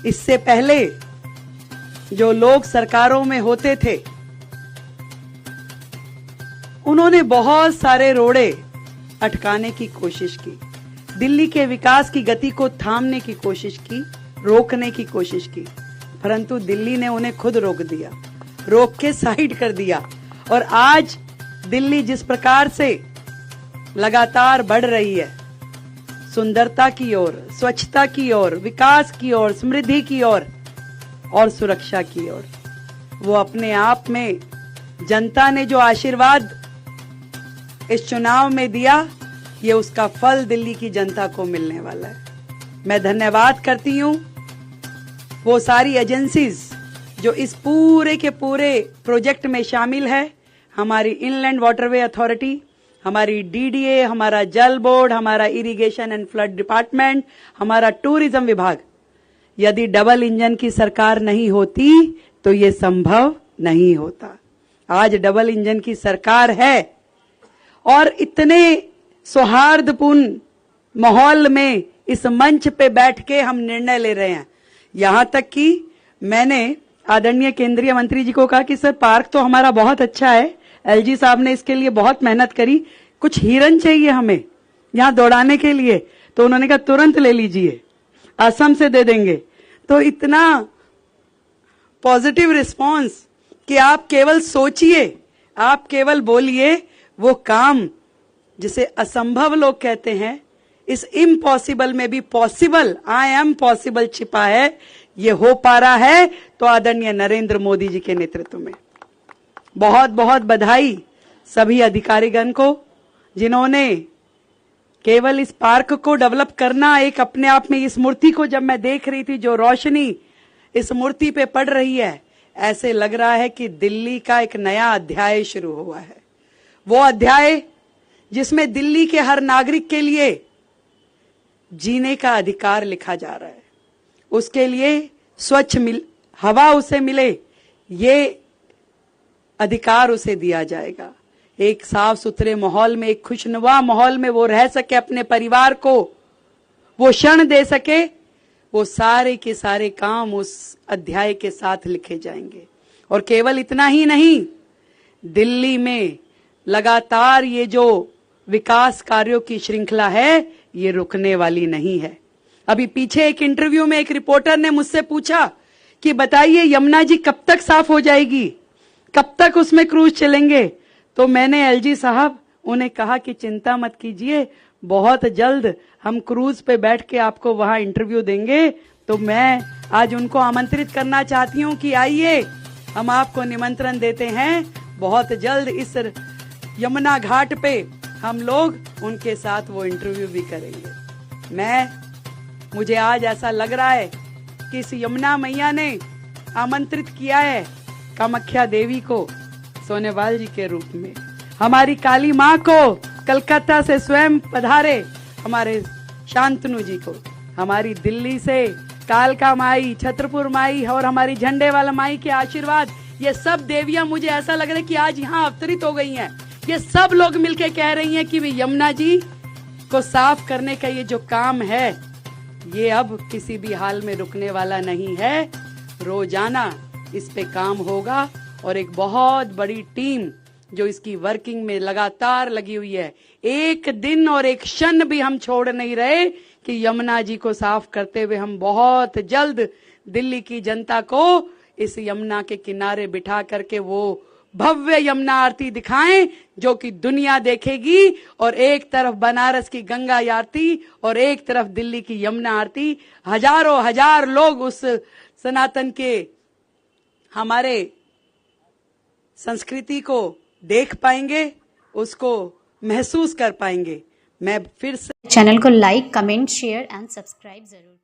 इससे पहले जो लोग सरकारों में होते थे, उन्होंने बहुत सारे रोड़े अटकाने की कोशिश की, दिल्ली के विकास की गति को थामने की कोशिश की, रोकने की कोशिश की, परंतु दिल्ली ने उन्हें खुद रोक दिया, रोक के साइड कर दिया। और आज दिल्ली जिस प्रकार से लगातार बढ़ रही है, सुंदरता की ओर, स्वच्छता की ओर, विकास की ओर, समृद्धि की ओर और सुरक्षा की ओर, वो अपने आप में जनता ने जो आशीर्वाद इस चुनाव में दिया, ये उसका फल दिल्ली की जनता को मिलने वाला है। मैं धन्यवाद करती हूँ वो सारी एजेंसीज जो इस पूरे के पूरे प्रोजेक्ट में शामिल है। हमारी इनलैंड वाटरवे अथॉरिटी, हमारी डीडीए, हमारा जल बोर्ड, हमारा इरिगेशन एंड फ्लड डिपार्टमेंट, हमारा टूरिज्म विभाग। यदि डबल इंजन की सरकार नहीं होती तो ये संभव नहीं होता। आज डबल इंजन की सरकार है और इतने सौहार्दपूर्ण माहौल में इस मंच पे बैठ के हम निर्णय ले रहे हैं। यहां तक कि मैंने आदरणीय केंद्रीय मंत्री जी को कहा कि सर, पार्क तो हमारा बहुत अच्छा है, एलजी साहब ने इसके लिए बहुत मेहनत करी, कुछ हिरन चाहिए हमें यहां दौड़ाने के लिए। तो उन्होंने कहा तुरंत ले लीजिए, असम से दे देंगे। तो इतना पॉजिटिव रिस्पांस कि आप केवल सोचिए, आप केवल बोलिए, वो काम जिसे असंभव लोग कहते हैं, इस इम्पॉसिबल में भी पॉसिबल, आई एम पॉसिबल छिपा है, ये हो पा रहा है तो आदरणीय नरेंद्र मोदी जी के नेतृत्व में। बहुत बहुत बधाई सभी अधिकारीगण को, जिन्होंने केवल इस पार्क को डेवलप करना एक अपने आप में, इस मूर्ति को जब मैं देख रही थी, जो रोशनी इस मूर्ति पे पड़ रही है, ऐसे लग रहा है कि दिल्ली का एक नया अध्याय शुरू हुआ है। वो अध्याय जिसमें दिल्ली के हर नागरिक के लिए जीने का अधिकार लिखा जा रहा है, उसके लिए स्वच्छ हवा उसे मिले, ये अधिकार उसे दिया जाएगा। एक साफ सुथरे माहौल में, एक खुशनुमा माहौल में वो रह सके, अपने परिवार को वो क्षण दे सके, वो सारे के सारे काम उस अध्याय के साथ लिखे जाएंगे। और केवल इतना ही नहीं, दिल्ली में लगातार ये जो विकास कार्यों की श्रृंखला है, ये रुकने वाली नहीं है। अभी पीछे एक इंटरव्यू में एक रिपोर्टर ने मुझसे पूछा कि बताइए यमुना जी कब तक साफ हो जाएगी, कब तक उसमें क्रूज चलेंगे। तो मैंने एलजी साहब उन्हें कहा कि चिंता मत कीजिए, बहुत जल्द हम क्रूज पे बैठ के आपको वहां इंटरव्यू देंगे। तो मैं आज उनको आमंत्रित करना चाहती हूं कि आइए, हम आपको निमंत्रण देते हैं, बहुत जल्द इस यमुना घाट पे हम लोग उनके साथ वो इंटरव्यू भी करेंगे। मुझे आज ऐसा लग रहा है कि इस यमुना मैया ने आमंत्रित किया है कामाख्या देवी को सोनेवाल जी के रूप में, हमारी काली माँ को कलकत्ता से स्वयं पधारे हमारे शांतनु जी को, हमारी दिल्ली से कालका माई, छतरपुर माई और हमारी झंडे वाला माई के आशीर्वाद, ये सब देवियां मुझे ऐसा लग रहा है कि आज यहाँ अवतरित हो गई हैं। ये सब लोग मिलके कह रही हैं कि वे यमुना जी को साफ करने का ये जो काम है, ये अब किसी भी हाल में रुकने वाला नहीं है। रोजाना इस पे काम होगा और एक बहुत बड़ी टीम जो इसकी वर्किंग में लगातार लगी हुई है, एक दिन और एक क्षण भी हम छोड़ नहीं रहे कि यमुना जी को साफ करते हुए हम बहुत जल्द दिल्ली की जनता को इस यमुना के किनारे बिठा करके वो भव्य यमुना आरती दिखाएं जो कि दुनिया देखेगी। और एक तरफ बनारस की गंगा आरती और एक तरफ दिल्ली की यमुना आरती, हजारों हजार लोग उस सनातन के हमारे संस्कृति को देख पाएंगे, उसको महसूस कर पाएंगे। मैं फिर से चैनल को like, comment, share and subscribe जरूर